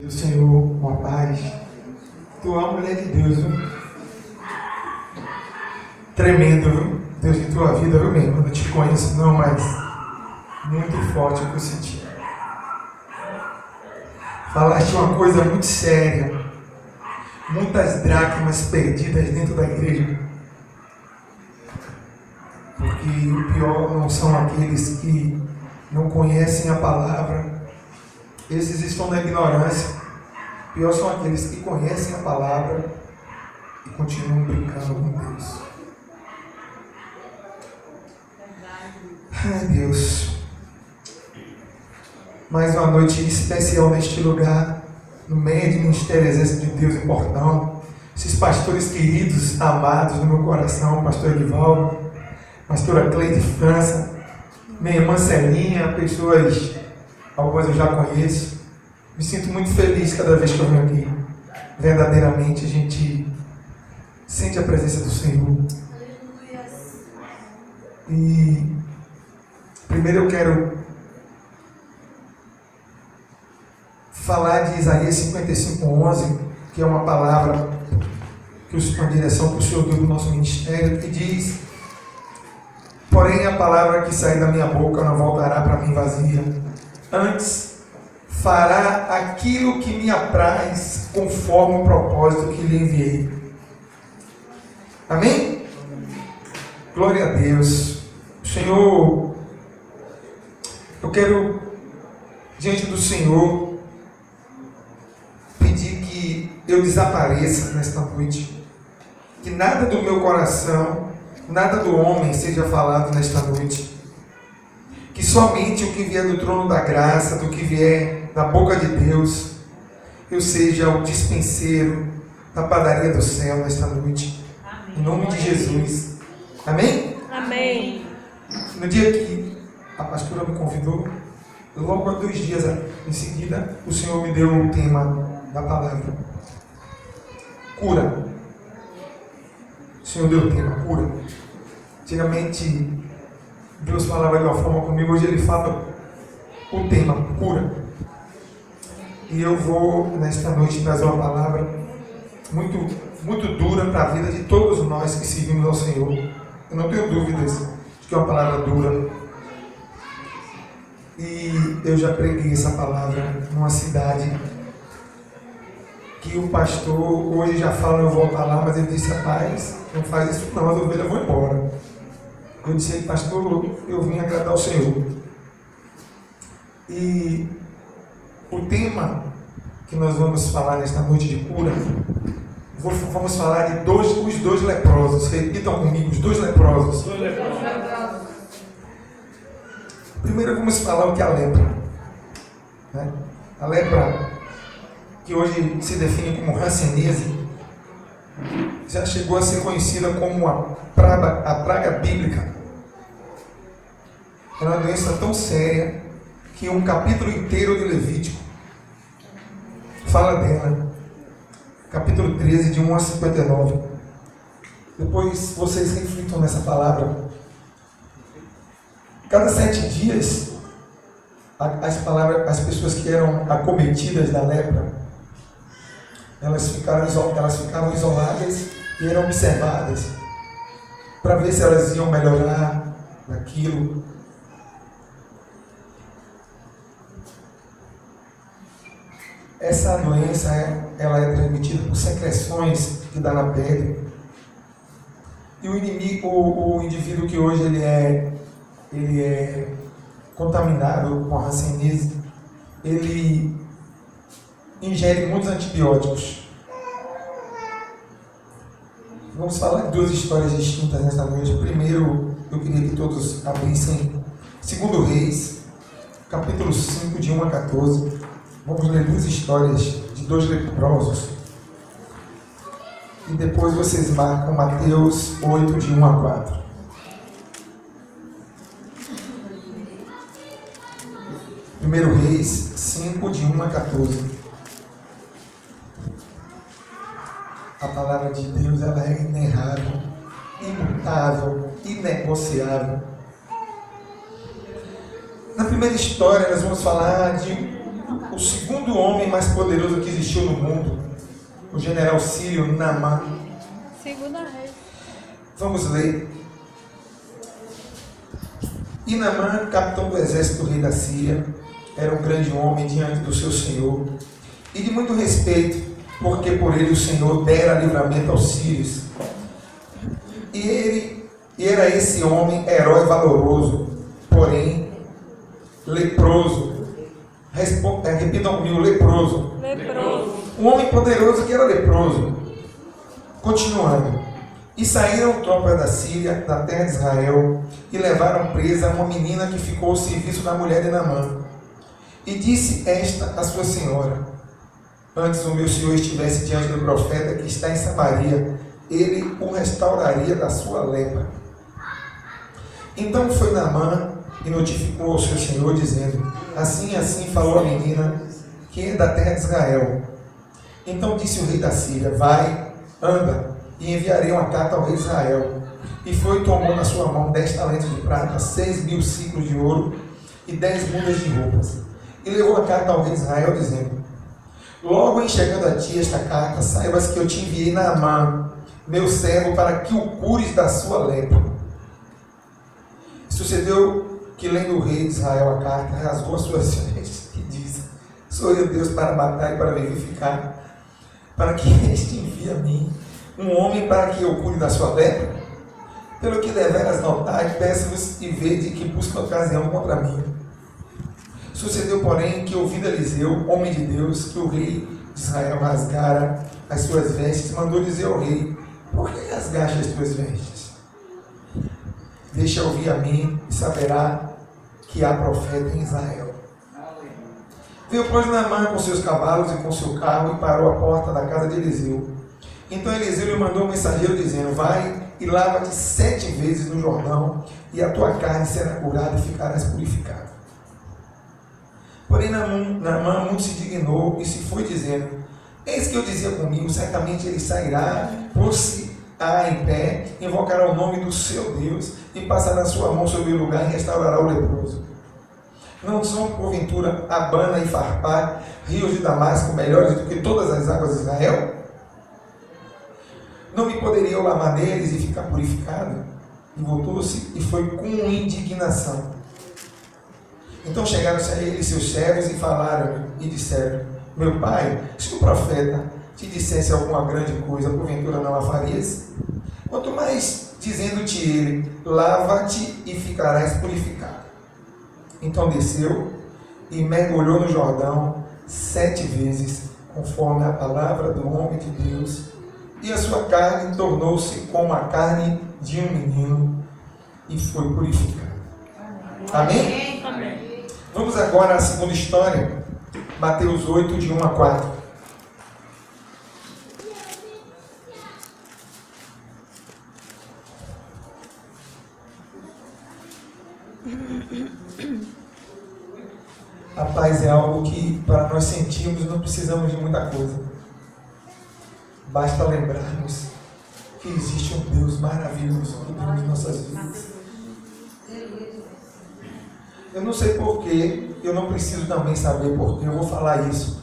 Do Senhor, uma paz. Tu é uma mulher de Deus, viu? Tremendo, viu? Deus em tua vida, viu mesmo? Eu não te conheço não, mas muito forte o que eu senti. Falaste uma coisa muito séria. Muitas dracmas perdidas dentro da igreja. Porque o pior não são aqueles que não conhecem a palavra. Esses estão na ignorância. Pior são aqueles que conhecem a palavra e continuam brincando com Deus. Ai, Deus. Mais uma noite especial neste lugar, no meio do Ministério Exército de Deus em Portão. Esses pastores queridos, amados no meu coração, pastor Edivaldo, pastora Cleide França, minha irmã Celinha, pessoas, algumas eu já conheço. Me sinto muito feliz cada vez que eu venho aqui. Verdadeiramente a gente sente a presença do Senhor. E primeiro eu quero falar de Isaías 55:11, que é uma palavra que eu estou em direção para o Senhor do nosso ministério, que diz: porém a palavra que sair da minha boca não voltará para mim vazia, antes fará aquilo que me apraz, conforme o propósito que lhe enviei. Amém? Glória a Deus. Senhor, eu quero, diante do Senhor, pedir que eu desapareça nesta noite. Que nada do meu coração, nada do homem seja falado nesta noite. Que somente o que vier do trono da graça, do que vier da boca de Deus, eu seja o dispenseiro da padaria do céu nesta noite. Amém. Em nome de Jesus. Amém? Amém. No dia que a pastora me convidou, logo há 2 dias em seguida, o Senhor me deu o tema da palavra: cura. O Senhor deu o tema, cura. Antigamente, Deus falava de uma forma comigo, hoje Ele fala o tema, cura. E eu vou, nesta noite, trazer uma palavra muito, muito dura para a vida de todos nós que servimos ao Senhor. Eu não tenho dúvidas de que é uma palavra dura. E eu já preguei essa palavra numa cidade que o pastor hoje já fala, eu volto lá, mas ele disse: rapaz, não faz isso não, as ovelhas vão embora. Eu disse: pastor, eu vim agradar o Senhor. E o tema que nós vamos falar nesta noite de cura, vamos falar de os 2 leprosos. Repitam comigo: os 2 leprosos. Primeiro vamos falar o que é a lepra, né? A lepra, que hoje se define como hanseníase, já chegou a ser conhecida como a praga bíblica. É uma doença tão séria que um capítulo inteiro de Levítico fala dela. Capítulo 13, de 1 a 59. Depois vocês reflitam nessa palavra. Cada 7 dias, as pessoas que eram acometidas da lepra, elas ficavam isoladas e eram observadas para ver se elas iam melhorar daquilo. Essa doença ela é transmitida por secreções que dá na pele. E o indivíduo que hoje ele é contaminado com a hanseníase, ele ingere muitos antibióticos. Vamos falar de 2 histórias distintas nesta noite. Primeiro, eu queria que todos abrissem 2 Reis, capítulo 5, de 1 a 14. Vamos ler 2 histórias de 2 leprosos. E depois vocês marcam Mateus 8, de 1 a 4. Primeiro Reis 5, de 1 a 14. A palavra de Deus, ela é inerrável, imutável, inegociável. Na primeira história nós vamos falar de o segundo homem mais poderoso que existiu no mundo, o general sírio Naamã. Segunda Reis. Vamos ler. E Naamã, capitão do exército do rei da Síria, era um grande homem diante do seu senhor, e de muito respeito, porque por ele o Senhor dera livramento aos sírios. E era esse homem herói valoroso, porém leproso. Repitam comigo, leproso. Leproso. Um homem poderoso que era leproso. Continuando. E saíram tropas da Síria, da terra de Israel, e levaram presa uma menina que ficou ao serviço da mulher de Naamã. E disse esta a sua senhora: antes o meu senhor estivesse diante do profeta que está em Samaria, ele o restauraria da sua lepra. Então foi Naamã e notificou ao seu senhor, dizendo: assim falou a menina, que é da terra de Israel. Então disse o rei da Síria: vai, anda, e enviarei uma carta ao rei de Israel. E foi e tomou na sua mão 10 talentos de prata, 6.000 ciclos de ouro e 10 mudas de roupas. E levou a carta ao rei de Israel, dizendo: logo em chegando a ti esta carta, saibas que eu te enviei Naamã, meu servo, para que o cures da sua lepra. Sucedeu que, lendo o rei de Israel a carta, rasgou as suas vestes e disse: sou eu Deus para matar e para vivificar, para que este envie a mim um homem para que eu cure da sua lepra? Pelo que deveras notar, peço-vos e vede que busca ocasião contra mim. Sucedeu, porém, que, ouvindo Eliseu, homem de Deus, que o rei de Israel rasgara as suas vestes, mandou dizer ao rei: por que rasgaste as tuas vestes? Deixa ouvir a mim e saberá que há profeta em Israel. Veio, pois, Naamã com seus cavalos e com seu carro e parou à porta da casa de Eliseu. Então Eliseu lhe mandou um mensageiro dizendo: vai e lava-te 7 vezes no Jordão, e a tua carne será curada e ficarás purificado. Porém Naamã muito se dignou e se foi dizendo: eis que eu dizia comigo, certamente ele sairá, pôr-se-á em pé, invocará o nome do seu Deus e passará a sua mão sobre o lugar e restaurará o leproso. Não são, porventura, Abana e Farpá, rios de Damasco, melhores do que todas as águas de Israel? Não me poderia eu lavar neles e ficar purificado? E voltou-se e foi com indignação. Então chegaram-se a ele seus servos e falaram e disseram: meu pai, se o profeta te dissesse alguma grande coisa, porventura não a farias? Quanto mais dizendo-te ele: lava-te e ficarás purificado. Então desceu e mergulhou no Jordão 7 vezes, conforme a palavra do homem de Deus, e a sua carne tornou-se como a carne de um menino, e foi purificada. Amém? Amém. Vamos agora à segunda história, Mateus 8, de 1 a 4. A paz é algo que, para nós sentirmos, não precisamos de muita coisa. Basta lembrarmos que existe um Deus maravilhoso que Deus em nossas vidas. Eu não sei porquê, eu não preciso também saber porquê, eu vou falar isso.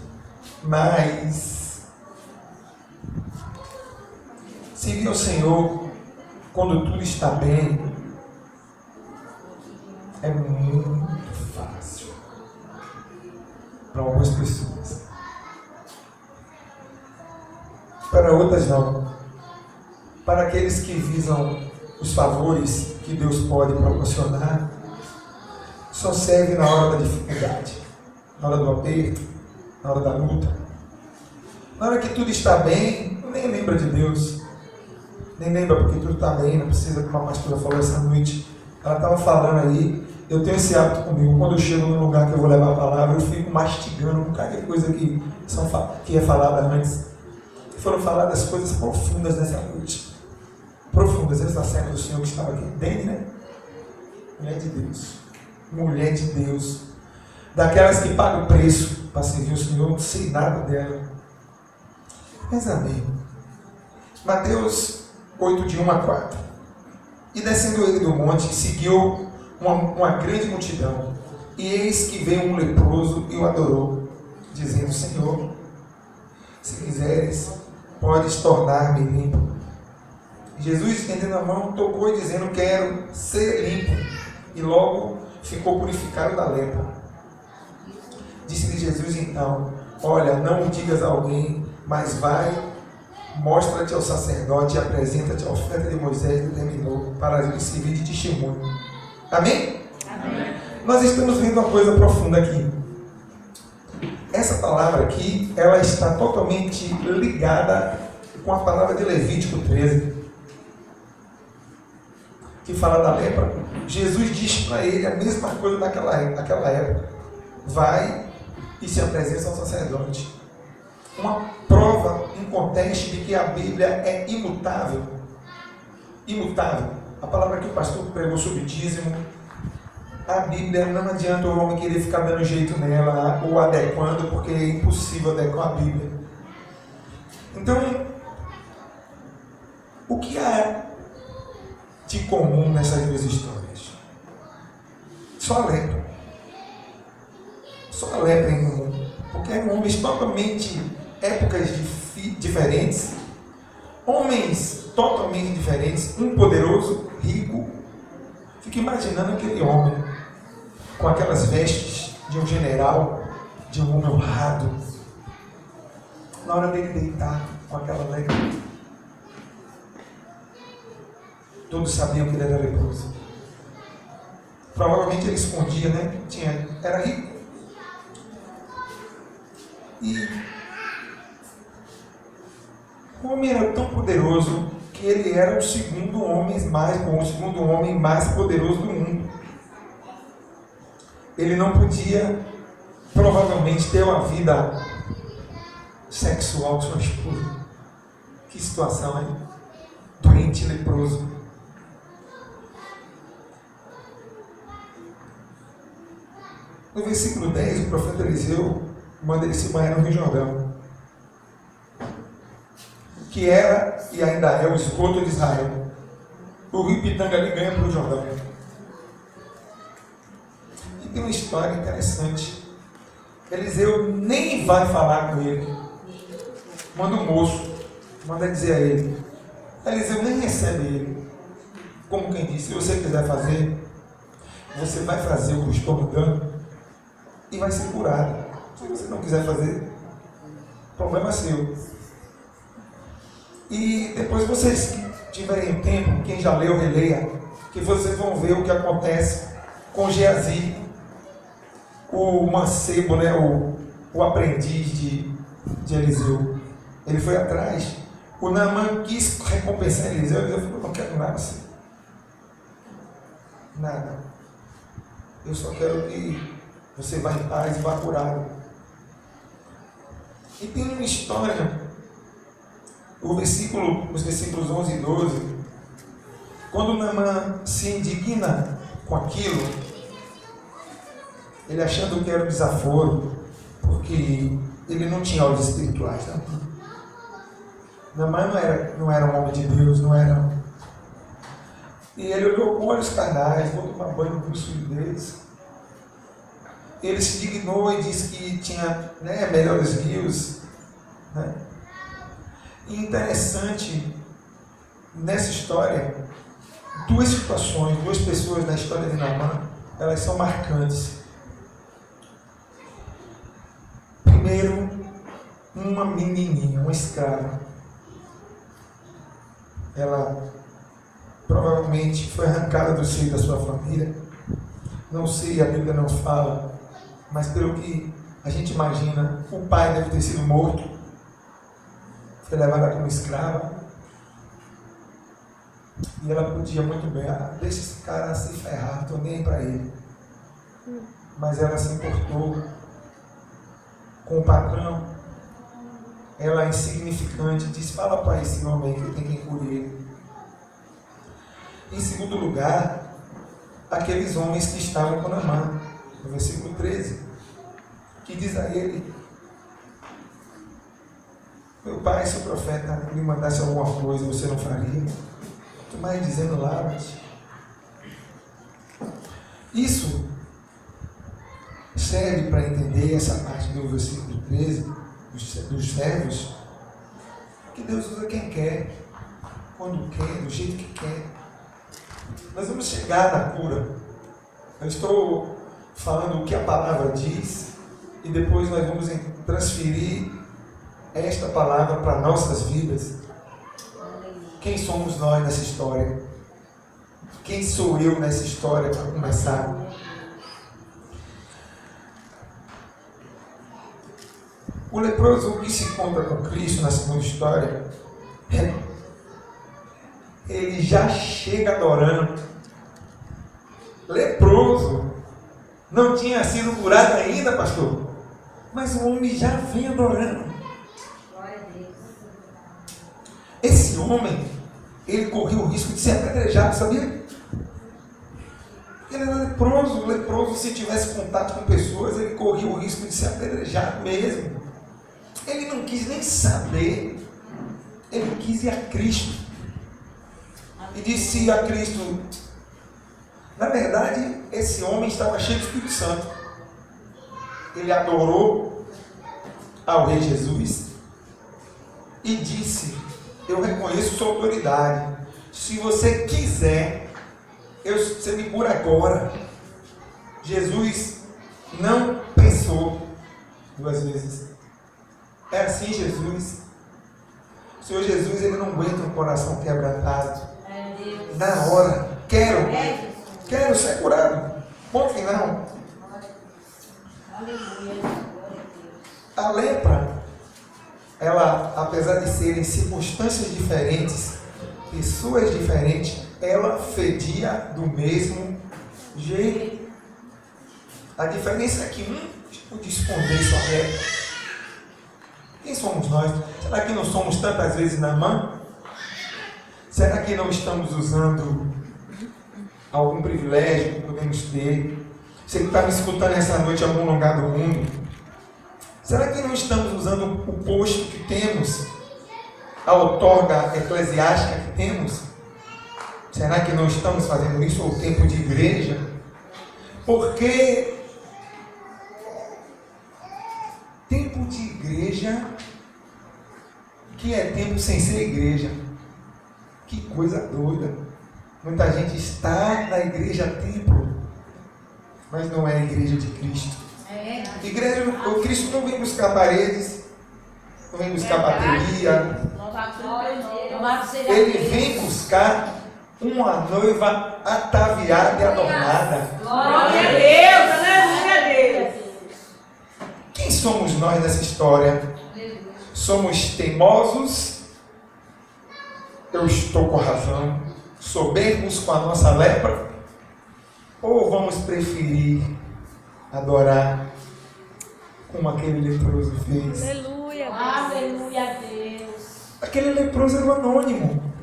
Mas servir ao Senhor quando tudo está bem é muito fácil para algumas pessoas. Para outras não. Para aqueles que visam os favores que Deus pode proporcionar, só serve na hora da dificuldade, na hora do aperto, na hora da luta. Na hora que tudo está bem, nem lembra de Deus. Nem lembra porque tudo está bem, não precisa, como a pastora falou essa noite. Ela estava falando aí, eu tenho esse hábito comigo, quando eu chego num lugar que eu vou levar a palavra, eu fico mastigando com cada coisa que é falada antes. Foram faladas coisas profundas nessa noite. Profundas, essa serva do Senhor que estava aqui. Entende, né? Mulher de Deus. Mulher de Deus. Daquelas que pagam o preço para servir o Senhor, não sei nada dela. Mas amém. Mateus 8, de 1 a 4. E descendo ele do monte, seguiu uma grande multidão. E eis que veio um leproso e o adorou. dizendo: Senhor, se quiseres, podes tornar-me limpo. Jesus, estendendo a mão, tocou e dizendo: quero ser limpo. E logo ficou purificado da lepra. Disse-lhe Jesus então: olha, não o digas a alguém, mas vai, mostra-te ao sacerdote e apresenta-te a oferta de Moisés determinou para lhe servir de testemunho. Amém? Amém. Nós estamos vendo uma coisa profunda aqui. Essa palavra aqui, ela está totalmente ligada com a palavra de Levítico 13, que fala da lepra. Jesus diz para ele a mesma coisa naquela época: vai e se apresenta ao sacerdote. Uma prova inconteste de que a Bíblia é imutável. Imutável. A palavra que o pastor pregou sobre dízimo, a Bíblia, não adianta o homem querer ficar dando jeito nela ou adequando, porque é impossível adequar a Bíblia. Então, o que há de comum nessas duas histórias? Só a lepra. Só a lepra em comum. Porque eram homens totalmente, épocas diferentes, homens totalmente diferentes, um poderoso, rico. Fico imaginando aquele homem com aquelas vestes de um general, de um homem honrado, na hora dele deitar com aquela lepra. Todos sabiam que ele era leproso. Provavelmente ele escondia, né? Era rico. E o homem era tão poderoso que ele era o segundo homem mais poderoso do mundo. Ele não podia, provavelmente, ter uma vida sexual com sua esposa. Que situação, hein? Doente, leproso. No versículo 10, o profeta Eliseu manda ele se banhar no Rio Jordão, que era e ainda é o esgoto de Israel. O rio Pitanga ali ganha para o Jordão. E tem uma história interessante. Eliseu nem vai falar com ele. Manda um moço, manda dizer a ele. Eliseu nem recebe ele. Como quem disse: se você quiser fazer, você vai fazer o que eu estou mandando e vai ser curado. Se você não quiser fazer, problema seu. E depois vocês que tiverem tempo, quem já leu, releia, que vocês vão ver o que acontece com Geazi, o mancebo, né, o aprendiz de Eliseu. Ele foi atrás. O Naamã quis recompensar Eliseu. Eliseu falou: não quero nada assim. Nada. Eu só quero que você vá em paz e vá curado. E tem uma história, os versículos 11 e 12, quando Naamã se indigna com aquilo, ele achando que era um desaforo, porque ele não tinha olhos espirituais. Né? Naamã não era um homem de Deus, não era. E ele olhou com olhos carnais: vou tomar banho com os filhos deles. Ele se dignou e disse que tinha, né, melhores rios. Né? E interessante, nessa história, duas situações, duas pessoas na história de Naamã, elas são marcantes. Primeiro, uma menininha, uma escrava. Ela provavelmente foi arrancada do seio da sua família. Não sei, a Bíblia não fala, mas pelo que a gente imagina, o pai deve ter sido morto. Foi levada como escrava. E ela podia muito bem: deixa esse cara se ferrar, estou nem para ele. Mas ela se importou com o patrão. Ela é insignificante, disse: fala para esse homem que tem quem cure ele. Em segundo lugar, aqueles homens que estavam com Naamã, no versículo 13, que diz a ele: meu pai, se o profeta me mandasse alguma coisa, você não faria? Tu mais dizendo: lava-te. Isso serve para entender essa parte do versículo 13, dos servos, que Deus usa quem quer, quando quer, do jeito que quer. Nós vamos chegar na cura. Eu estou falando o que a palavra diz e depois nós vamos transferir esta palavra para nossas vidas. Quem somos nós nessa história? Quem sou eu nessa história para começar? O leproso que se encontra com Cristo na segunda história, ele já chega adorando. Leproso, não tinha sido curado ainda, pastor, mas o homem já vem adorando. Esse homem, ele correu o risco de ser apedrejado, sabia? Ele era leproso. O leproso, se tivesse contato com pessoas, ele corria o risco de ser apedrejado mesmo. Ele não quis nem saber, ele quis ir a Cristo. E disse a Cristo, na verdade, esse homem estava cheio do Espírito Santo. Ele adorou ao Rei Jesus e disse, eu reconheço sua autoridade. Se você quiser, você me cura agora. Jesus não pensou duas vezes. É assim, Jesus. O Senhor Jesus, ele não aguenta um coração quebrantado. Na hora, quero ser curado. Bom final. A lepra, ela, apesar de serem circunstâncias diferentes, pessoas diferentes, ela fedia do mesmo jeito. A diferença é que um de esconder sua lepra. Quem somos nós? Será que não somos tantas vezes na mão? Será que não estamos usando algum privilégio que podemos ter? Você que está me escutando essa noite em algum lugar do mundo, será que não estamos usando o posto que temos, a outorga eclesiástica que temos? Será que não estamos fazendo isso ao tempo de igreja? Porque tempo de igreja, que é tempo sem ser igreja. Que coisa doida. Muita gente está na igreja templo, mas não é a igreja de Cristo. Igreja, o Cristo não vem buscar paredes, não vem buscar bateria. Ele vem buscar uma noiva ataviada e adornada. Glória a Deus, aleluia a Deus. Quem somos nós nessa história? Somos teimosos? Eu estou com razão. Soberbos com a nossa lepra? Ou vamos preferir adorar como aquele leproso fez? Aleluia, aleluia a Deus. Aquele leproso era um anônimo.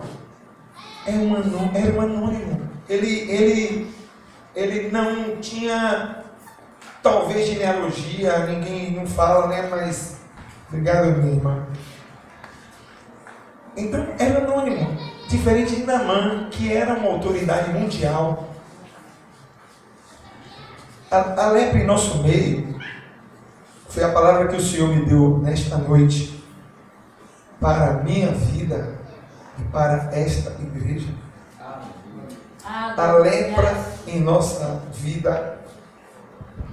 Era um anônimo. Ele não tinha, talvez, genealogia, ninguém não fala, né? Mas, obrigado, minha irmã. Então, era anônimo. Diferente de Naamã, que era uma autoridade mundial. A lepra em nosso meio foi a palavra que o Senhor me deu nesta noite para a minha vida e para esta igreja. A lepra em nossa vida,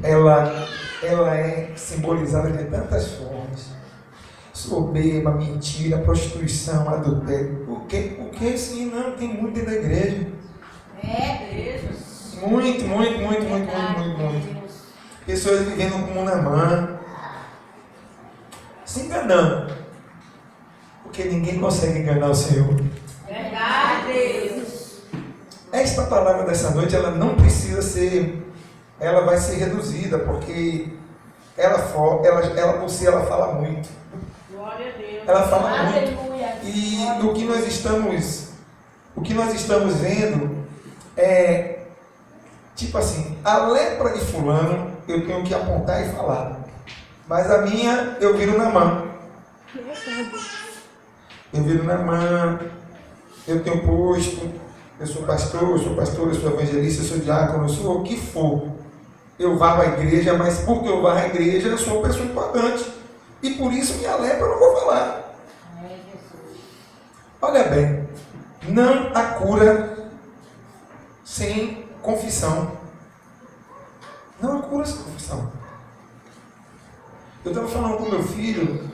ela é simbolizada de tantas formas. Soberba, mentira, prostituição, adultério. Porque sim, não, tem muito dentro da igreja. Muito. Pessoas vivendo como Naamã, se enganando. Porque ninguém consegue enganar o Senhor. Verdade. Esta palavra dessa noite, ela não precisa ser, ela vai ser reduzida, porque ela por si, ela fala muito. Glória a Deus. Ela fala muito. Aleluia. E o que nós estamos vendo é, tipo assim, a lepra de fulano, eu tenho que apontar e falar. Mas a minha, eu viro na mão. Eu viro na mão, eu tenho posto, eu sou pastor, eu sou evangelista, eu sou diácono, eu sou o que for. eu varro a igreja, mas porque eu varro a igreja, eu sou uma pessoa importante. E por isso minha lepra eu não vou falar. Olha bem, não há cura sem confissão. Não há cura sem confissão. Eu estava falando com meu filho,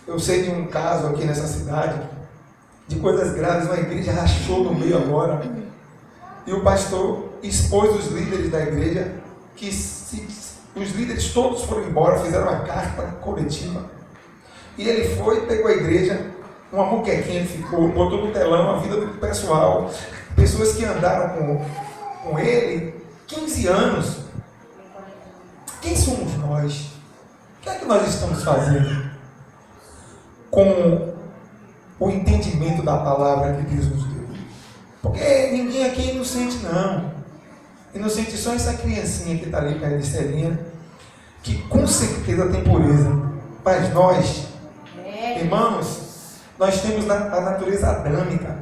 eu sei de um caso aqui nessa cidade, de coisas graves, uma igreja rachou no meio agora, e o pastor expôs os líderes da igreja, que os líderes todos foram embora, fizeram uma carta coletiva, e ele foi, pegou a igreja, uma muquequinha ele ficou, botou no telão a vida do pessoal, pessoas que andaram com ele 15 anos. Quem somos nós? O que é que nós estamos fazendo com o entendimento da palavra que Deus nos deu? Porque ninguém aqui é inocente, não. Inocente só essa criancinha que está ali perto de Celinha, que com certeza tem pureza. Mas nós, irmãos, nós temos a natureza adâmica.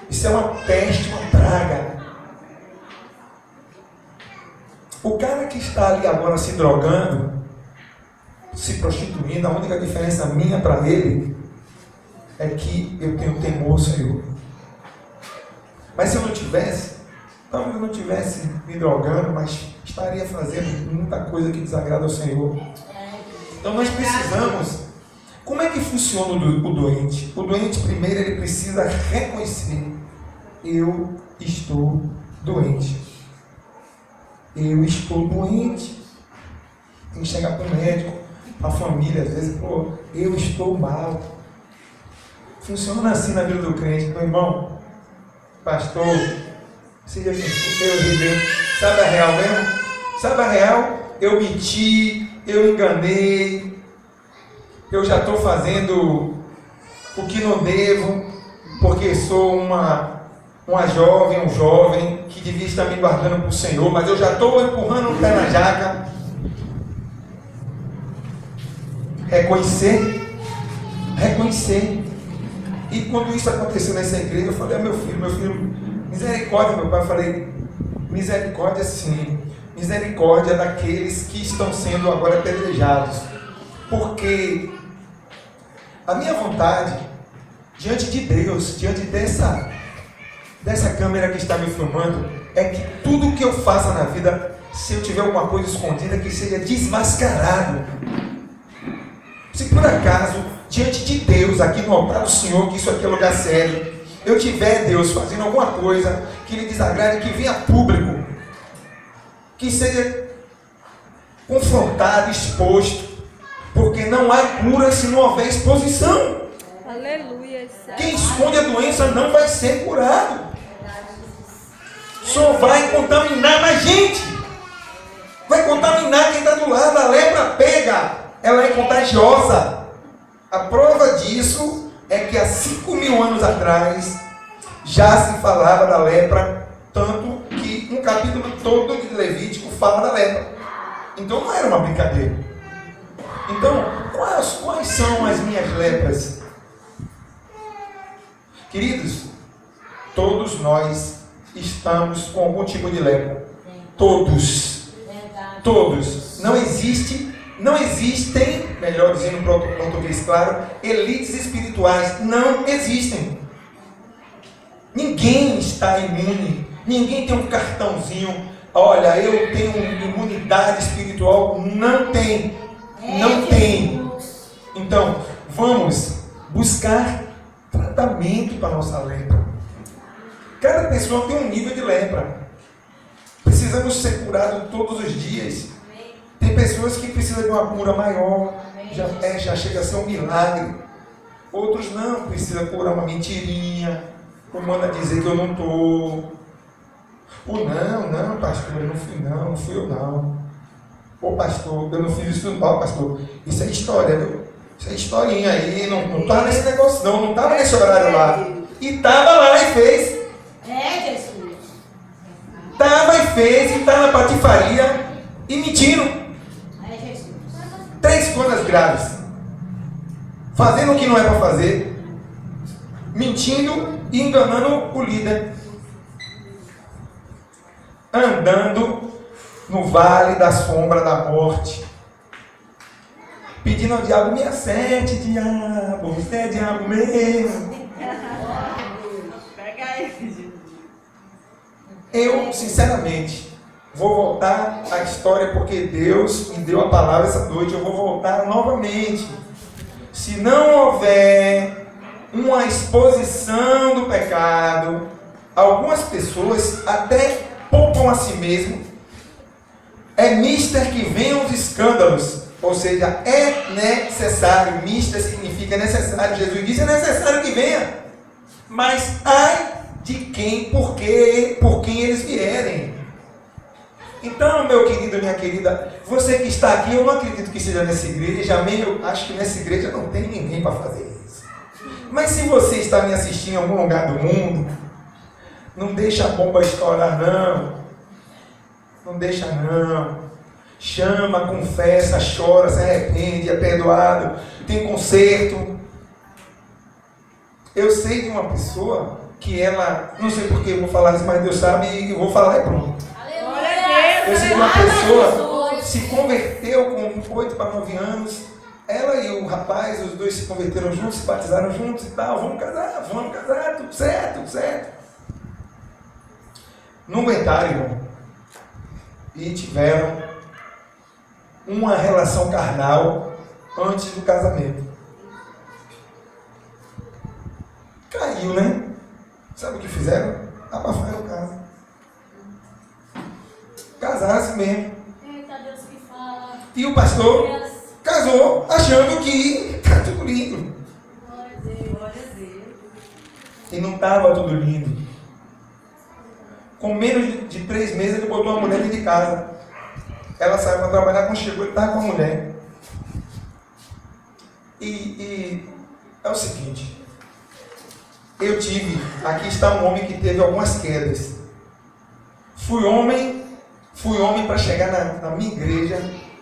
Isso é uma peste, uma praga. O cara que está ali agora se drogando, se prostituindo, a única diferença minha para ele é que eu tenho temor ao Senhor. Mas se eu não tivesse, talvez eu não tivesse me drogando, mas estaria fazendo muita coisa que desagrada ao Senhor. Então nós precisamos. Como é que funciona o doente? O doente, primeiro, ele precisa reconhecer: eu estou doente. Eu estou doente. Tem que chegar para o médico, para a família, às vezes, pô, eu estou mal. Funciona assim na vida do crente. Meu irmão, pastor, seja quem for, Deus, sabe a real mesmo? Sabe a real? Eu menti, eu enganei, eu já estou fazendo o que não devo, porque sou uma jovem, um jovem que devia estar me guardando para o Senhor, mas eu já estou empurrando o pé na jaca. Reconhecer. E quando isso aconteceu nessa igreja, eu falei: meu filho, misericórdia, meu pai. Eu falei: misericórdia sim, misericórdia daqueles que estão sendo agora apedrejados, porque a minha vontade, diante de Deus, diante dessa câmera que está me filmando, é que tudo que eu faça na vida, se eu tiver alguma coisa escondida, que seja desmascarado. Se por acaso, diante de Deus, aqui no altar do Senhor, que isso aqui é lugar sério, eu tiver, Deus, fazendo alguma coisa que lhe desagrade, que venha a público, que seja confrontado, exposto, porque não há cura se não houver exposição. Aleluia. Quem esconde a doença não vai ser curado. Só vai contaminar mais gente. Vai contaminar quem está do lado. A lepra pega. Ela é contagiosa. A prova disso é que há 5.000 anos atrás já se falava da lepra, tanto que um capítulo todo de Levítico fala da lepra. Então não era uma brincadeira. Então, quais são as minhas lepras? Queridos, todos nós estamos com algum tipo de lepra. Todos. Não existem, melhor dizendo em português claro, elites espirituais. Não existem. Ninguém está imune. Ninguém tem um cartãozinho. Olha, eu tenho imunidade espiritual. Não tem. Não tem. Então, vamos buscar tratamento para a nossa lepra. Cada pessoa tem um nível de lepra. Precisamos ser curados todos os dias. Tem pessoas que precisam de uma cura maior, já chega a ser um milagre. Outros não, precisam curar uma mentirinha, ou manda dizer que eu não estou. Ou não, pastor, eu não fui não fui eu não. Ô pastor, eu não fiz isso não, pastor. Isso é história, viu? Isso é historinha aí, não estava nesse negócio não estava nesse horário lá. E estava lá e fez. Jesus. Estava e fez, e está na patifaria e mentindo. 3 coisas graves: fazendo o que não é para fazer, mentindo e enganando o líder, andando no vale da sombra da morte, pedindo ao diabo: me acerte, diabo, você é diabo mesmo. Pega aí. Eu, sinceramente, vou voltar à história porque Deus me deu a palavra essa noite. Eu vou voltar novamente. Se não houver uma exposição do pecado, algumas pessoas até poupam a si mesmo. É mister que venham os escândalos. Ou seja, é necessário. Mister significa necessário. Jesus disse: é necessário que venha. Mas ai de quem, por quem eles vierem. Então, meu querido, minha querida, você que está aqui, eu não acredito que seja nessa igreja, amém? Eu acho que nessa igreja não tem ninguém para fazer isso. Mas se você está me assistindo em algum lugar do mundo, não deixa a bomba estourar, não. Não deixa, não. Chama, confessa, chora, se arrepende, é perdoado, tem conserto. Eu sei de uma pessoa que ela, não sei porque eu vou falar isso, mas Deus sabe, e eu vou falar e pronto. Eu sei de uma pessoa se converteu com 8 para 9 anos. Ela e o rapaz, os dois se converteram juntos, se batizaram juntos e tal. Vamos casar, tudo certo, tudo certo. Não aguentaram, irmão. E tiveram uma relação carnal antes do casamento. Caiu, né? Sabe o que fizeram? Abafaram o caso. Casaram-se mesmo. Eita, Deus que fala. E o pastor casou achando que está tudo lindo. Glória a Deus. Glória a Deus. E não estava tudo lindo. Com menos de 3 meses ele botou a mulher dentro de casa. Ela saiu para trabalhar, quando chegou ele estava com a mulher. E é o seguinte. Aqui está um homem que teve algumas quedas. Fui homem para chegar na minha igreja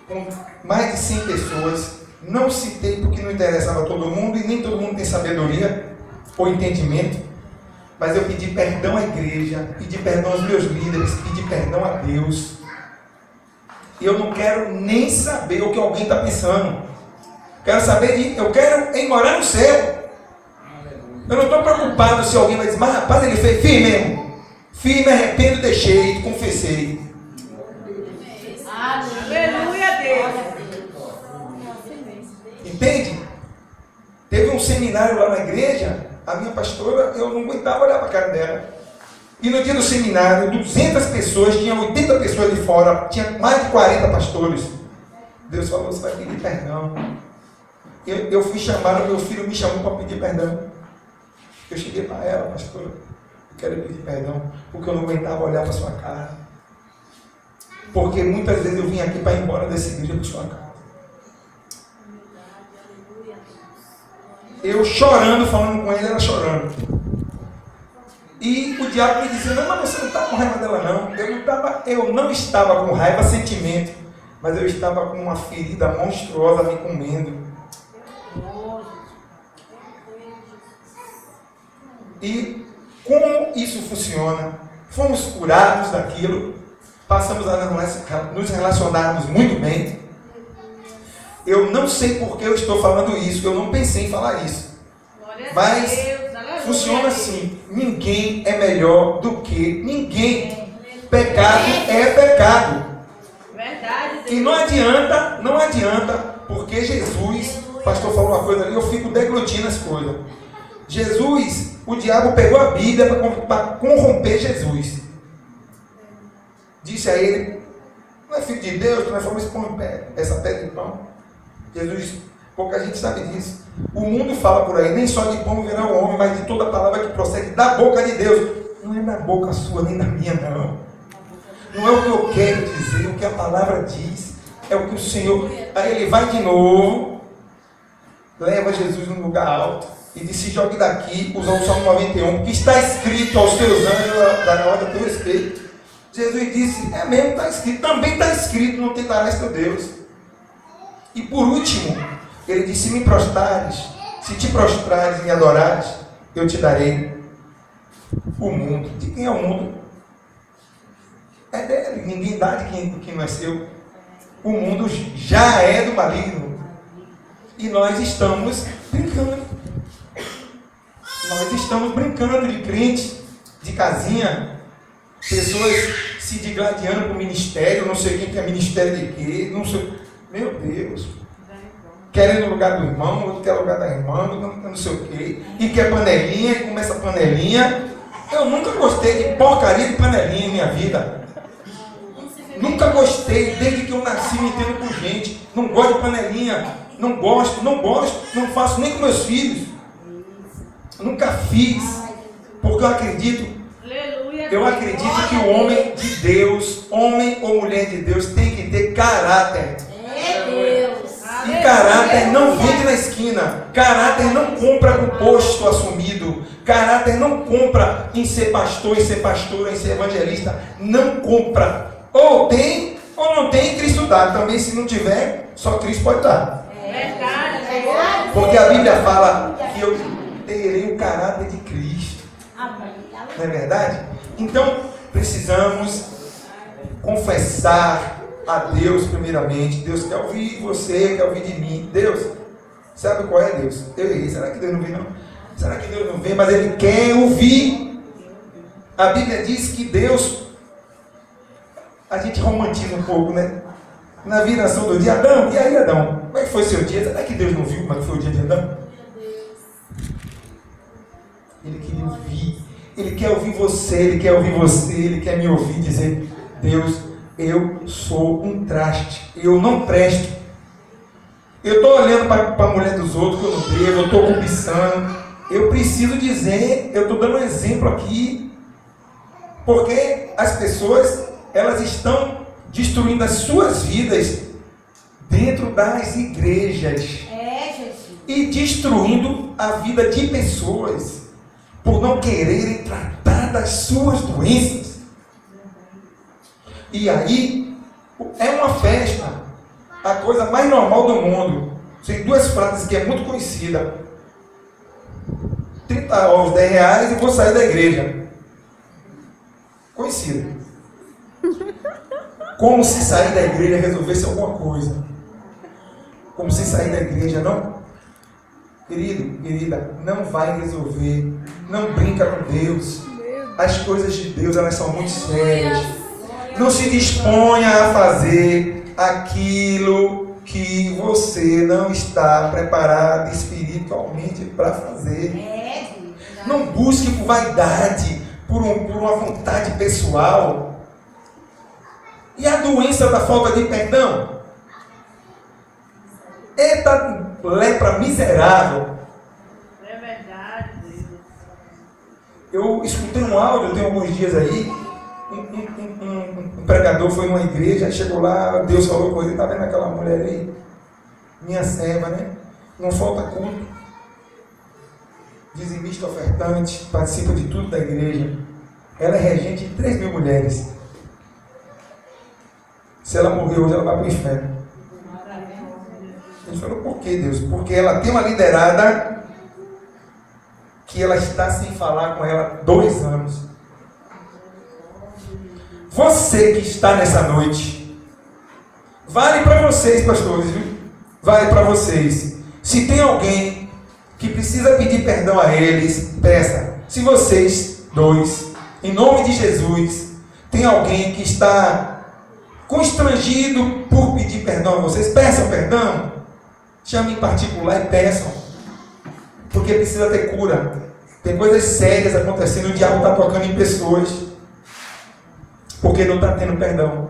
com mais de 100 pessoas. Não citei porque não interessava a todo mundo e nem todo mundo tem sabedoria ou entendimento. Mas eu pedi perdão à igreja, pedi perdão aos meus líderes, pedi perdão a Deus. E eu não quero nem saber o que alguém está pensando. Eu quero morar no céu. Eu não estou preocupado se alguém vai dizer: mas rapaz, ele fez, fiz mesmo. Fiz, me arrependo, deixei, confessei. Aleluia a Deus. Entende? Teve um seminário lá na igreja, a minha pastora, eu não aguentava olhar para a cara dela. E no dia do seminário, 200 pessoas, tinha 80 pessoas de fora, tinha mais de 40 pastores. Deus falou: você vai pedir perdão. Eu fui chamado, meu filho me chamou para pedir perdão. Eu cheguei para ela: pastora, eu quero pedir perdão, porque eu não aguentava olhar para sua cara. Porque muitas vezes eu vim aqui para ir embora dessa igreja por sua cara. Eu chorando, falando com ele, ela chorando. E o diabo me dizia: não, mas você não está com raiva dela, não. Eu não estava com raiva, sentimento, mas eu estava com uma ferida monstruosa me comendo. E como isso funciona? Fomos curados daquilo, passamos a nos relacionarmos muito bem. Eu não sei por que eu estou falando isso, eu não pensei em falar isso. Mas funciona assim: ninguém é melhor do que ninguém. Pecado é pecado. Verdade. E não adianta, porque Jesus, o pastor falou uma coisa ali, eu fico deglutindo as coisas. Jesus, o diabo pegou a Bíblia para corromper Jesus. Disse a ele: não é filho de Deus, tu não é forma essa pedra de pão. Jesus, pouca gente sabe disso. O mundo fala por aí: nem só de pão virá o homem, mas de toda palavra que procede da boca de Deus. Não é da boca sua, nem da minha, não. Não é o que eu quero dizer, o que a palavra diz. É o que o Senhor... Aí ele vai de novo, leva Jesus num lugar alto e diz: se jogue daqui, usando o Salmo 91, que está escrito: aos teus anjos dará ordem a teu respeito. Jesus disse: é mesmo, está escrito. Também está escrito: não tentarás teu Deus. E por último, ele disse: se te prostrares e me adorares, eu te darei o mundo. De quem é o mundo? É dele. ninguém dá de quem não é seu. O mundo já é do maligno. E nós estamos brincando. Nós estamos brincando de crente, de casinha. Pessoas se digladiando para o ministério, não sei quem quer ministério de quê, não sei. Meu Deus. Querendo o lugar do irmão, outro quer o lugar da irmã, não sei o quê. E quer panelinha, e começa a panelinha. Eu nunca gostei de porcaria de panelinha em minha vida. Nunca gostei, desde que eu nasci me entendo por gente. Não gosto de panelinha. Não gosto, não faço nem com meus filhos. Nunca fiz. Porque eu acredito que o homem de Deus, homem ou mulher de Deus, tem que ter caráter. É Deus. E caráter não vende na esquina. Caráter não compra com posto assumido. Caráter não compra em ser pastor, em ser pastora, em ser evangelista. Não compra. Ou tem, ou não tem, Cristo dá. Também se não tiver, só Cristo pode dar. Verdade. Porque a Bíblia fala que eu terei o caráter de Cristo. Não é verdade? Então, precisamos confessar a Deus primeiramente. Deus quer ouvir você, quer ouvir de mim. Deus, sabe qual é Deus? Eu errei. Será que Deus não vê não? Será que Deus não vê? Mas Ele quer ouvir. A Bíblia diz que Deus, a gente romantiza um pouco, né? Na viração do dia, Adão, e aí Adão? Como é que foi seu dia? Será que Deus não viu como é que foi o dia de Adão? Ele queria ouvir. Ele quer ouvir você, Ele quer ouvir você, Ele quer me ouvir dizer, Deus, eu sou um traste, eu não presto. Eu estou olhando para a mulher dos outros que eu não devo, eu estou cobiçando. Eu preciso dizer, eu estou dando um exemplo aqui, porque as pessoas, elas estão destruindo as suas vidas dentro das igrejas. E destruindo a vida de pessoas por não quererem tratar das suas doenças. E aí, é uma festa, a coisa mais normal do mundo. Tem duas frases que é muito conhecida: 30 ovos, 10 reais e vou sair da igreja. Conhecida. Como se sair da igreja resolvesse alguma coisa. Como se sair da igreja não. Querido, querida, não vai resolver. Não brinca com Deus. As coisas de Deus, elas são muito sérias. Não se disponha a fazer aquilo que você não está preparado espiritualmente para fazer. Não busque por vaidade, por uma vontade pessoal. E a doença da falta de perdão? Eita lepra miserável. É verdade, Deus. Eu escutei um áudio, tem alguns dias aí, um pregador foi numa igreja, chegou lá, Deus falou com ele, tá vendo aquela mulher aí? Minha serva, né? Não falta culto. Dizimista, ofertante, participa de tudo da igreja. Ela é regente de 3.000 mulheres. Se ela morrer hoje, ela vai para o inferno. Ele falou, por que, Deus? Porque ela tem uma liderada que ela está sem falar com ela 2 anos. Você que está nessa noite, vale para vocês, pastores, viu? Vale para vocês. Se tem alguém que precisa pedir perdão a eles, peça. Se vocês dois, em nome de Jesus, tem alguém que está constrangido por pedir perdão a vocês, peçam perdão. Chame em particular e peçam. Porque precisa ter cura. Tem coisas sérias acontecendo, o diabo está tocando em pessoas. Porque não está tendo perdão.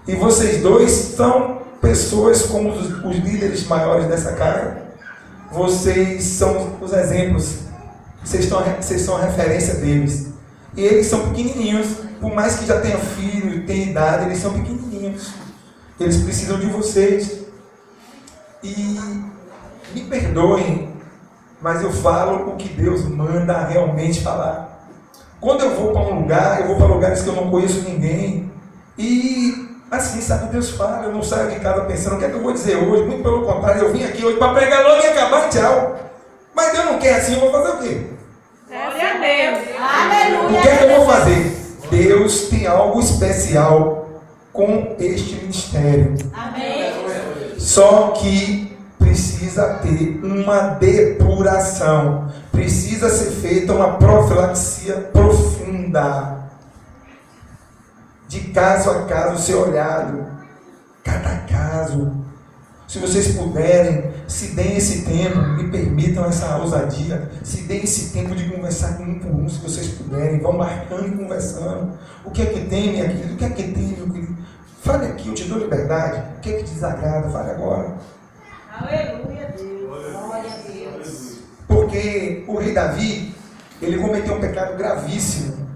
E vocês dois são pessoas como os líderes maiores dessa casa. Vocês são os exemplos. Vocês são a referência deles. E eles são pequenininhos. Por mais que já tenham filho e tenham idade, eles são pequenininhos. Eles precisam de vocês. E me perdoem, mas eu falo o que Deus manda realmente falar. Quando eu vou para um lugar, eu vou para lugares que eu não conheço ninguém. E assim, sabe, Deus fala. Eu não saio de casa pensando o que é que eu vou dizer hoje. Muito pelo contrário, eu vim aqui hoje para pregar logo e acabar e tchau. Mas Deus não quer assim, eu vou fazer o quê? Glória a Deus. Aleluia. O que é que eu vou fazer? Deus tem algo especial com este ministério. Amém. Só que precisa ter uma depuração. Precisa ser feita uma profilaxia profunda. De caso a caso ser olhado. Cada caso. Se vocês puderem, se deem esse tempo, me permitam essa ousadia, se deem esse tempo de conversar um por um, se vocês puderem, vão marcando e conversando. O que é que tem, minha querida? O que é que tem, meu querido? Fale aqui, eu te dou liberdade. O que é que te desagrada? Fale agora. Aleluia, Deus. Glória a Deus. Porque o rei Davi, ele cometeu um pecado gravíssimo.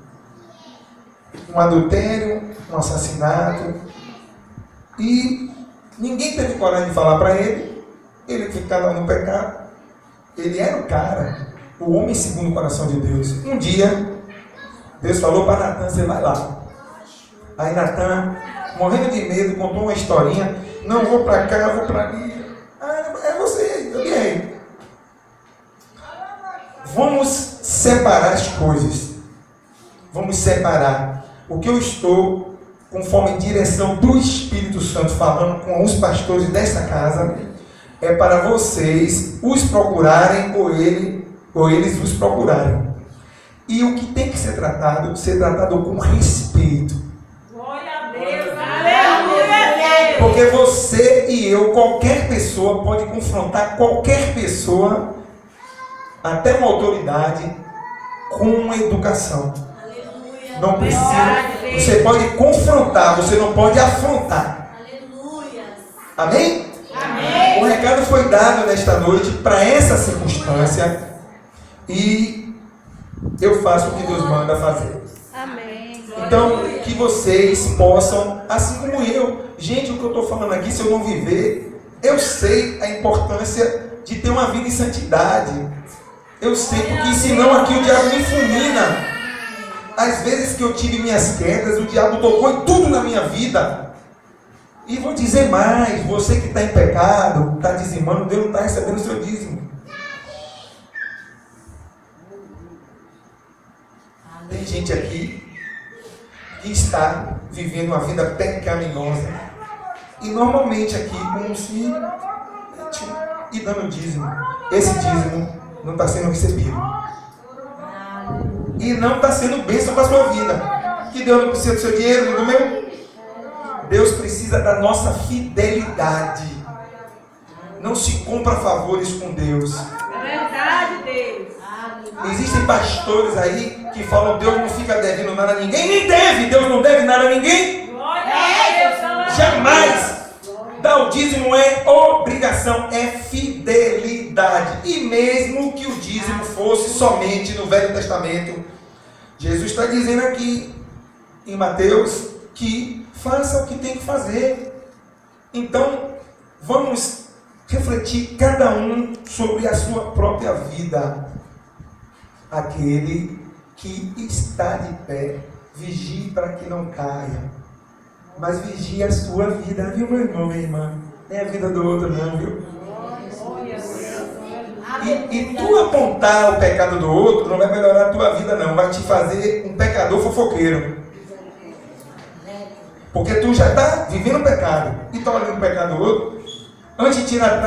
Um adultério, um assassinato. E ninguém teve coragem de falar para ele. Ele ficava no pecado. Ele era o cara, o homem segundo o coração de Deus. Um dia, Deus falou para Natan, você vai lá. Aí Natan, morrendo de medo, contou uma historinha. Não, vou para cá, vou para ali. Ah, é você, eu ganhei. Vamos separar as coisas. Vamos separar. O que eu estou, conforme direção do Espírito Santo, falando com os pastores desta casa, é para vocês os procurarem ou eles os procurarem. E o que tem que ser tratado com respeito. Glória a Deus. Aleluia, Deus. Porque você e eu, qualquer pessoa, pode confrontar qualquer pessoa, até uma autoridade, com educação. Aleluia. Não precisa. Você pode confrontar, você não pode afrontar. Aleluia. Amém? Amém. O recado foi dado nesta noite para essa circunstância e eu faço o que Deus manda fazer. Amém. Então, que vocês possam, assim como eu, gente, o que eu estou falando aqui, se eu não viver, eu sei a importância de ter uma vida em santidade. Eu sei, porque senão aqui o diabo me fulmina. Às vezes que eu tive minhas quedas, o diabo tocou em tudo na minha vida. E vou dizer mais, você que está em pecado, está dizimando, Deus não está recebendo o seu dízimo. Tem gente aqui que está vivendo uma vida pecaminosa. E normalmente aqui, e dando dízimo. Esse dízimo não está sendo recebido. E não está sendo bênção para a sua vida. Que Deus não precisa do seu dinheiro, nem do meu. Deus precisa da nossa fidelidade. Não se compra favores com Deus. É verdade, Deus. Existem pastores aí que falam: Deus não fica devendo nada a ninguém. Nem deve, Deus não deve nada a ninguém. Glória a Deus. Jamais. Dar o dízimo é obrigação, é fidelidade. E mesmo que o dízimo fosse somente no Velho Testamento, Jesus está dizendo aqui em Mateus que faça o que tem que fazer. Então, vamos refletir cada um sobre a sua própria vida. Aquele que está de pé, vigie para que não caia. Mas vigie a sua vida, viu, meu irmão, minha irmã? Nem a vida do outro, não, viu? E tu apontar o pecado do outro não vai melhorar a tua vida, não. Vai te fazer um pecador fofoqueiro. Porque tu já está vivendo o pecado e está olhando o pecado do outro. Antes de tirar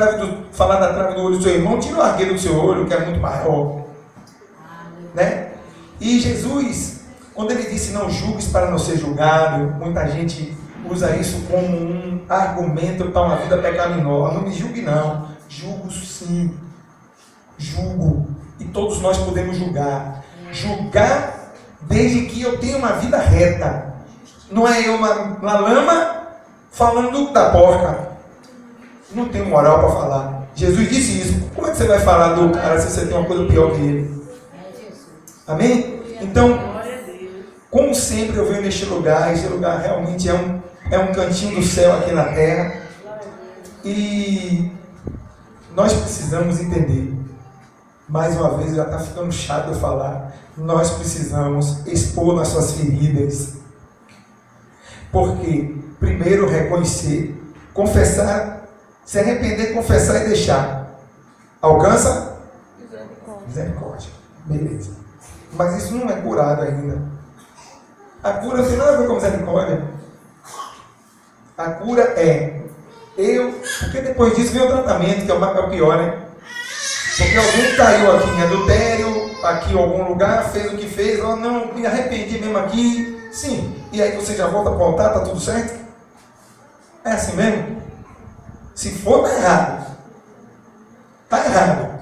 falar da trave do olho do seu irmão, tira o arqueiro do seu olho, que é muito maior. Né? E Jesus, quando ele disse não julgues para não ser julgado, muita gente usa isso como um argumento para uma vida pecaminosa. Não me julgue não, julgo sim, julgo, e todos nós podemos julgar. Julgar desde que eu tenha uma vida reta. Não é eu na lama falando da porca. Não tenho moral para falar. Jesus disse isso. Como é que você vai falar do cara se você tem uma coisa pior que ele? Amém? Então, como sempre eu venho neste lugar, esse lugar realmente é um cantinho do céu aqui na terra. E nós precisamos entender. Mais uma vez, já está ficando chato eu falar. Nós precisamos expor nossas feridas. Porque, primeiro, reconhecer, confessar, se arrepender, confessar e deixar. Alcança? Misericórdia. Beleza. Mas isso não é curado ainda. A cura não tem nada a ver com misericórdia. A cura é porque depois disso vem o tratamento, que é o pior, né? Porque alguém caiu aqui em adultério, aqui em algum lugar, fez o que fez, não, me arrependi mesmo aqui. Sim, e aí você já volta para o altar, tá tudo certo? É assim mesmo? Se for, tá errado. Tá errado.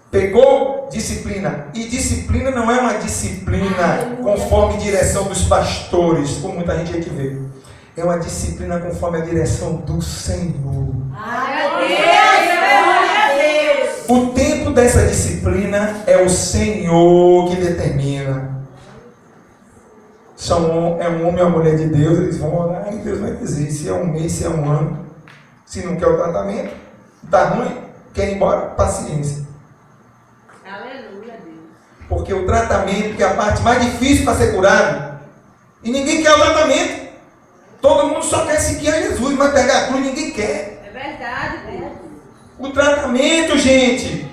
Pegou disciplina. E disciplina não é uma disciplina conforme direção dos pastores, como muita gente aqui vê. É uma disciplina conforme a direção do Senhor. O tempo dessa disciplina é o Senhor que determina. É um homem ou uma mulher de Deus, eles vão orar e Deus vai dizer se é um mês, se é um ano. Se não quer o tratamento, está ruim, quer ir embora, paciência. Aleluia, Deus. Porque o tratamento, que é a parte mais difícil para ser curado, e ninguém quer o tratamento. Todo mundo só quer seguir a Jesus, mas pegar a cruz ninguém quer. É verdade, Deus. O tratamento, gente.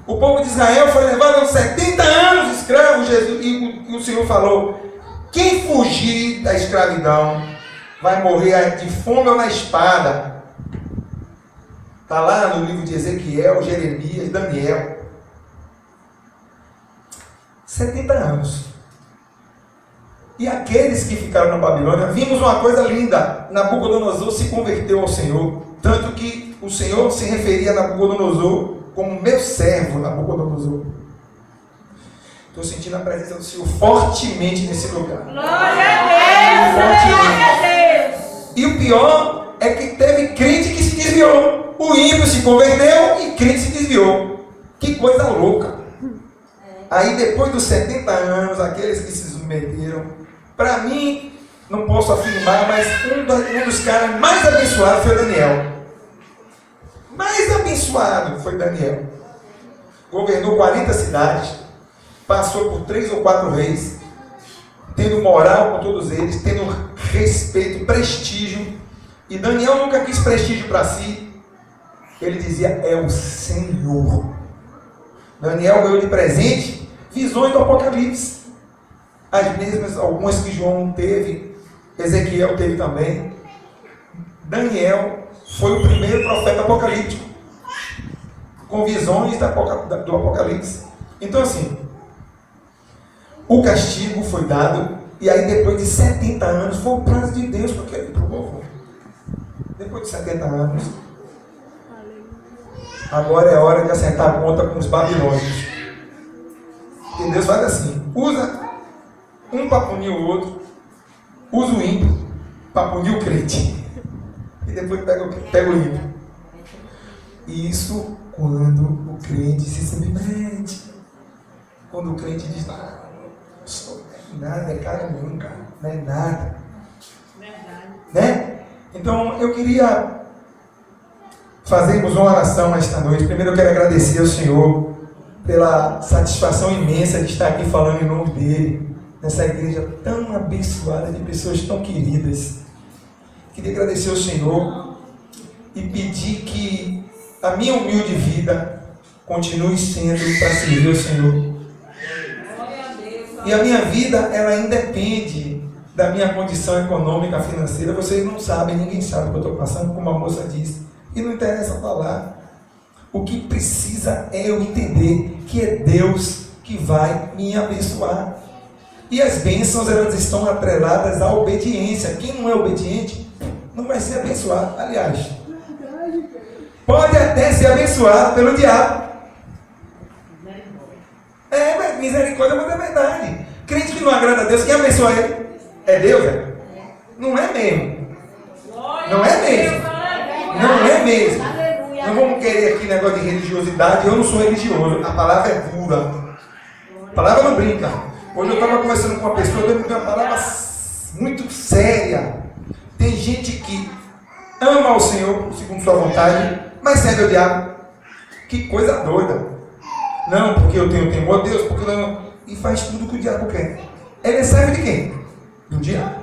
O povo de Israel foi levado aos 70 anos escravo, Jesus, e o Senhor falou: quem fugir da escravidão vai morrer de fome ou na espada. Está lá no livro de Ezequiel, Jeremias, Daniel. 70 anos. E aqueles que ficaram na Babilônia, vimos uma coisa linda. Nabucodonosor se converteu ao Senhor. Tanto que o Senhor se referia a Nabucodonosor como meu servo, Nabucodonosor. Estou sentindo a presença do Senhor fortemente nesse lugar. Glória a Deus! Glória a Deus! E o pior é que teve crente que se desviou. O ímpio se converteu e crente se desviou. Que coisa louca. Aí depois dos 70 anos, aqueles que se submeteram, para mim, não posso afirmar, mas um dos caras mais abençoados foi Daniel. Mais abençoado foi Daniel. Governou 40 cidades, passou por 3 ou 4 reis, tendo moral com todos eles, tendo respeito, prestígio. E Daniel nunca quis prestígio para si. Ele dizia: é o Senhor. Daniel ganhou de presente visões do Apocalipse. As mesmas, algumas que João teve, Ezequiel teve também. Daniel foi o primeiro profeta apocalíptico, com visões do Apocalipse. Então assim, o castigo foi dado, e aí depois de 70 anos, foi o prazo de Deus para aquele povo. Depois de 70 anos, agora é hora de acertar a conta com os babilônios. E Deus faz assim: usa um para punir o outro, usa o ímpio para punir o crente, e depois pega o ímpio. Isso quando o crente se submete. Quando o crente diz: não sou nada, é cara nenhum, cara, não é nada. Verdade. Né? Então eu queria fazermos uma oração esta noite. Primeiro eu quero agradecer ao Senhor pela satisfação imensa de estar aqui falando em nome dele, nessa igreja tão abençoada, de pessoas tão queridas. Queria agradecer ao Senhor e pedir que a minha humilde vida continue sendo para servir o Senhor. E a minha vida, ela independe da minha condição econômica, financeira. Vocês não sabem, ninguém sabe o que eu estou passando, como a moça disse. E não interessa falar. O que precisa é eu entender que é Deus que vai me abençoar. E as bênçãos, elas estão atreladas à obediência. Quem não é obediente não vai ser abençoado. Aliás, pode até ser abençoado pelo diabo. É misericórdia, mas é verdade. Crente que não agrada a Deus, quem abençoa ele? É Deus, é? Não é mesmo. Não é mesmo. Não é mesmo. Não vamos querer aqui negócio de religiosidade. Eu não sou religioso. A palavra é pura. A palavra não brinca. Hoje eu estava conversando com uma pessoa, eu dei uma palavra muito séria. Tem gente que ama o Senhor, segundo sua vontade, mas serve ao diabo. Que coisa doida. Não, porque eu tenho temor a Deus, porque eu não... E faz tudo que o diabo quer. Ele serve de quem? Do diabo.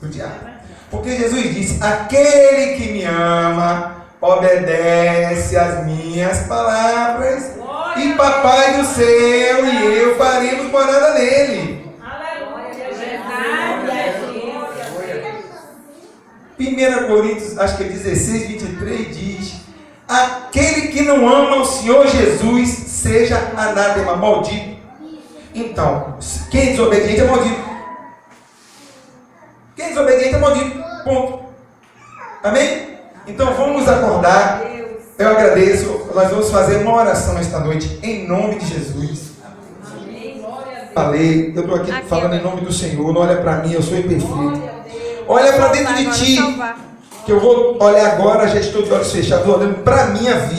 Do diabo. Porque Jesus disse: aquele que me ama obedece às minhas palavras, e papai do céu e eu faremos morada nele. 1 Coríntios, acho que é 16, 23, diz: aquele que não ama o Senhor Jesus seja anátema, maldito. Então, quem é desobediente é maldito. Quem é desobediente é maldito. Ponto. Amém? Então vamos acordar. Eu agradeço. Nós vamos fazer uma oração esta noite em nome de Jesus. Falei, eu estou aqui falando em nome do Senhor. Não olha para mim, eu sou imperfeito. Olha para dentro de ti. Que eu vou olhar agora, já estou de olhos fechados, olhando para a minha vida.